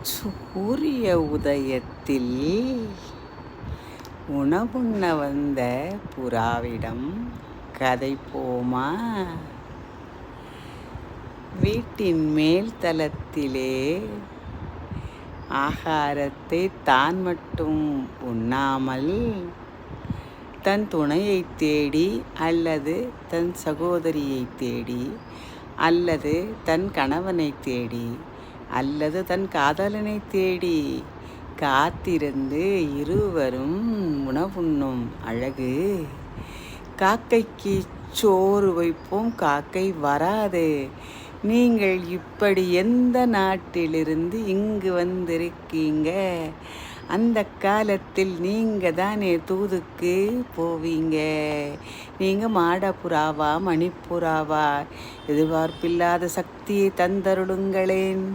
சூரிய உதயத்தில் உணவுண்ண வந்த புறாவிடம் கதைப்போமா? வீட்டின் மேல் தளத்திலே ஆகாரத்தை தான் மட்டும் உண்ணாமல் தன் துணையை தேடி அல்லது தன் சகோதரியை தேடி அல்லது தன் கணவனை தேடி அல்லது தன் காதலனை தேடி காத்திருந்து இருவரும் உணவுண்ணும் அழகு. காக்கைக்கு சோறு வைப்போம், காக்கை வராது. நீங்கள் இப்படி எந்த நாட்டிலிருந்து இங்கு வந்திருக்கீங்க? அந்த காலத்தில் நீங்கள் தானே தூதுக்கு போவீங்க. நீங்கள் மாடப்புறாவா மணிப்புறாவா? எதிர்பார்ப்பில்லாத சக்தியை தந்தருளுங்களேன்.